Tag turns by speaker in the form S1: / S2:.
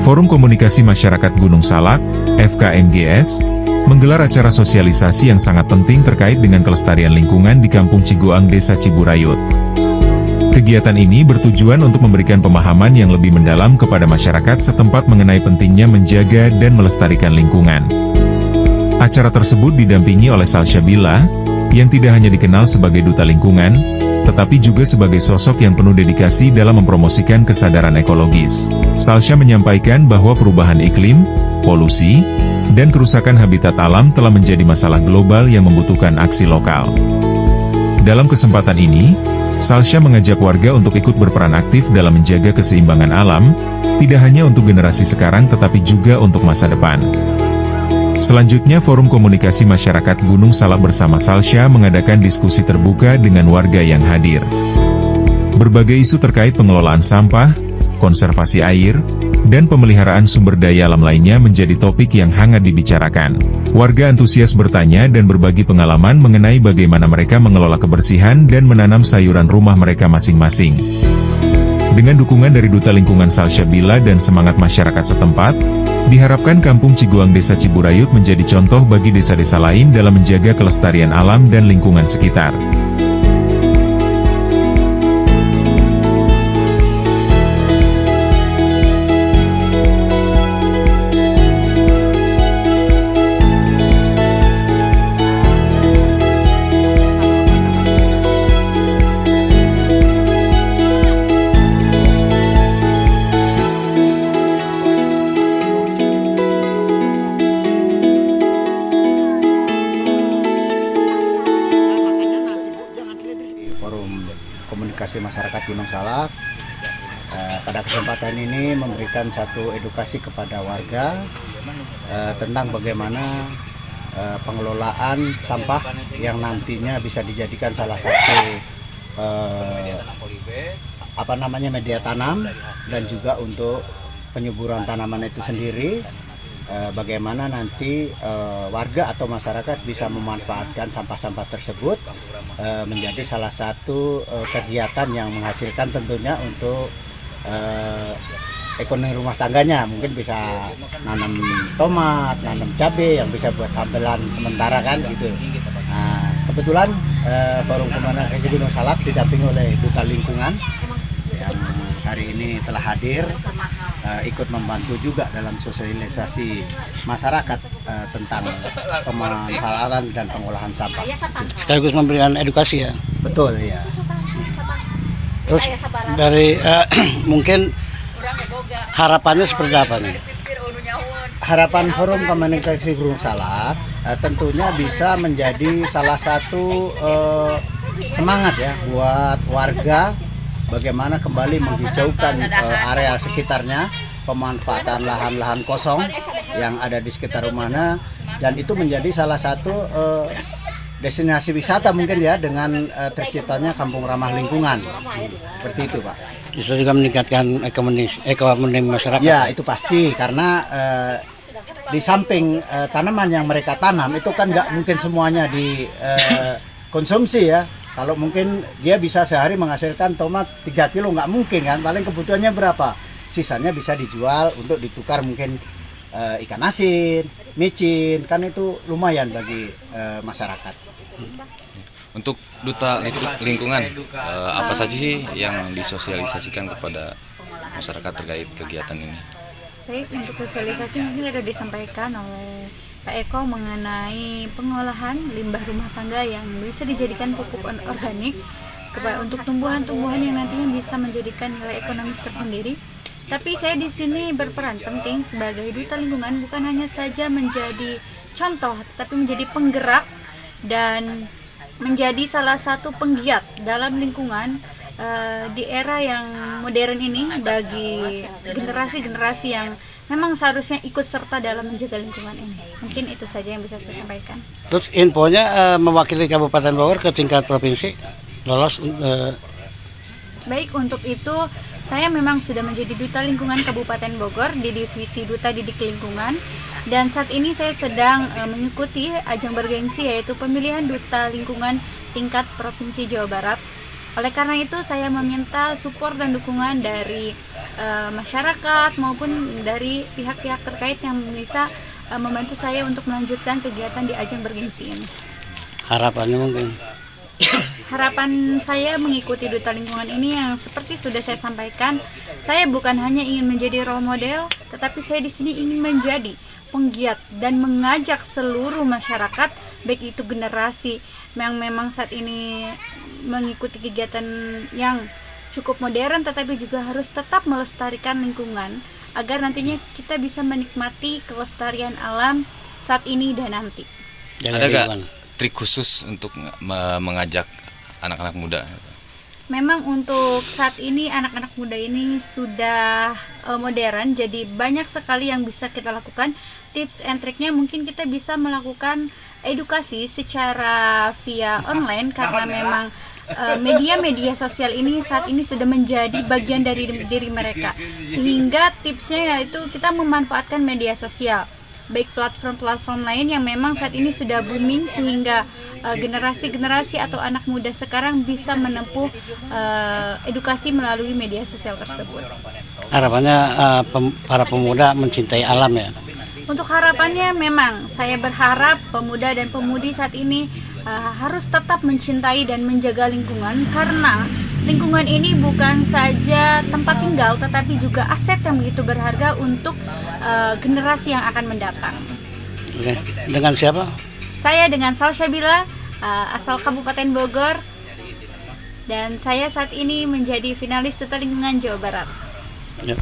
S1: Forum Komunikasi Masyarakat Gunung Salak, FKMGS, menggelar acara sosialisasi yang sangat penting terkait dengan kelestarian lingkungan di Kampung Cigoang, Desa Ciburayut. Kegiatan ini bertujuan untuk memberikan pemahaman yang lebih mendalam kepada masyarakat setempat mengenai pentingnya menjaga dan melestarikan lingkungan. Acara tersebut didampingi oleh Salsha Bila, yang tidak hanya dikenal sebagai duta lingkungan, tetapi juga sebagai sosok yang penuh dedikasi dalam mempromosikan kesadaran ekologis. Salsha menyampaikan bahwa perubahan iklim, polusi, dan kerusakan habitat alam telah menjadi masalah global yang membutuhkan aksi lokal. Dalam kesempatan ini, Salsha mengajak warga untuk ikut berperan aktif dalam menjaga keseimbangan alam, tidak hanya untuk generasi sekarang tetapi juga untuk masa depan. Selanjutnya Forum Komunikasi Masyarakat Gunung Salak bersama Salsha mengadakan diskusi terbuka dengan warga yang hadir. Berbagai isu terkait pengelolaan sampah, konservasi air, dan pemeliharaan sumber daya alam lainnya menjadi topik yang hangat dibicarakan. Warga antusias bertanya dan berbagi pengalaman mengenai bagaimana mereka mengelola kebersihan dan menanam sayuran rumah mereka masing-masing. Dengan dukungan dari Duta Lingkungan Salsha Bila dan semangat masyarakat setempat, diharapkan Kampung Cigoang Desa Ciburayut menjadi contoh bagi desa-desa lain dalam menjaga kelestarian alam dan lingkungan sekitar.
S2: Forum Komunikasi Masyarakat Gunung Salak pada kesempatan ini memberikan satu edukasi kepada warga tentang bagaimana pengelolaan sampah yang nantinya bisa dijadikan salah satu media tanam dan juga untuk penyuburan tanaman itu sendiri. Bagaimana nanti warga atau masyarakat bisa memanfaatkan sampah-sampah tersebut menjadi salah satu kegiatan yang menghasilkan tentunya untuk ekonomi rumah tangganya. Mungkin bisa nanam tomat, nanam cabai yang bisa buat sambelan sementara kan gitu. Nah, kebetulan Forum Komunikasi Gunung Salak didampingi oleh Duta Lingkungan yang hari ini telah hadir, ikut membantu juga dalam sosialisasi masyarakat tentang pemanfaatan dan pengolahan sampah.
S3: Sekaligus memberikan edukasi ya.
S2: Betul ya.
S3: Terus dari mungkin harapannya seperti apa nih?
S2: Harapan Forum Komunikasi Gunung Salak tentunya bisa menjadi salah satu semangat ya buat warga bagaimana kembali menghijaukan area sekitarnya, pemanfaatan lahan-lahan kosong yang ada di sekitar rumahnya, dan itu menjadi salah satu destinasi wisata mungkin ya dengan terciptanya kampung ramah lingkungan. Seperti itu, Pak.
S3: Bisa juga meningkatkan ekonomi masyarakat.
S2: Ya, itu pasti karena di samping tanaman yang mereka tanam itu kan nggak mungkin semuanya dikonsumsi ya. Kalau mungkin dia bisa sehari menghasilkan tomat 3 kilo, nggak mungkin kan, paling kebutuhannya berapa, sisanya bisa dijual untuk ditukar mungkin ikan asin, micin, kan itu lumayan bagi masyarakat.
S4: Untuk Duta Lingkungan, apa saja sih yang disosialisasikan kepada masyarakat terkait kegiatan ini?
S5: Baik, untuk sosialisasi mungkin ada disampaikan oleh Pak Eko mengenai pengolahan limbah rumah tangga yang bisa dijadikan pupuk organik untuk tumbuhan-tumbuhan yang nantinya bisa menjadikan nilai ekonomis tersendiri. Tapi saya di sini berperan penting sebagai duta lingkungan, bukan hanya saja menjadi contoh, tetapi menjadi penggerak dan menjadi salah satu penggiat dalam lingkungan di era yang modern ini bagi generasi-generasi yang memang seharusnya ikut serta dalam menjaga lingkungan ini. Mungkin itu saja yang bisa saya sampaikan.
S3: Terus infonya mewakili Kabupaten Bogor ke tingkat provinsi lolos.
S5: Baik, untuk itu saya memang sudah menjadi Duta Lingkungan Kabupaten Bogor di Divisi Duta Didik Lingkungan, dan saat ini saya sedang mengikuti ajang bergengsi yaitu pemilihan Duta Lingkungan tingkat Provinsi Jawa Barat. Oleh karena itu saya meminta support dan dukungan dari masyarakat maupun dari pihak-pihak terkait yang bisa membantu saya untuk melanjutkan kegiatan di ajang bergengsi ini.
S3: Harapannya mungkin
S5: Harapan saya mengikuti Duta Lingkungan ini yang seperti sudah saya sampaikan, saya bukan hanya ingin menjadi role model, tetapi saya di sini ingin menjadi penggiat dan mengajak seluruh masyarakat, baik itu generasi yang memang saat ini mengikuti kegiatan yang cukup modern, tetapi juga harus tetap melestarikan lingkungan agar nantinya kita bisa menikmati kelestarian alam saat ini dan nanti.
S3: jaga
S4: Ada gak
S3: lingkungan.
S4: trik khusus untuk mengajak anak-anak muda?
S5: Memang untuk saat ini anak-anak muda ini sudah modern, jadi banyak sekali yang bisa kita lakukan. Tips and triknya mungkin kita bisa melakukan edukasi secara via online, karena memang media-media sosial ini saat ini sudah menjadi bagian dari diri mereka. Sehingga tipsnya yaitu kita memanfaatkan media sosial, baik platform-platform lain yang memang saat ini sudah booming, sehingga generasi-generasi atau anak muda sekarang bisa menempuh edukasi melalui media sosial tersebut.
S3: Harapannya para pemuda mencintai alam ya.
S5: Untuk harapannya memang saya berharap pemuda dan pemudi saat ini harus tetap mencintai dan menjaga lingkungan, karena lingkungan ini bukan saja tempat tinggal tetapi juga aset yang begitu berharga untuk generasi yang akan mendatang.
S3: Oke. Dengan siapa?
S5: Saya dengan Salsabila, asal Kabupaten Bogor, dan saya saat ini menjadi finalis Duta Lingkungan Jawa Barat.
S3: Ya.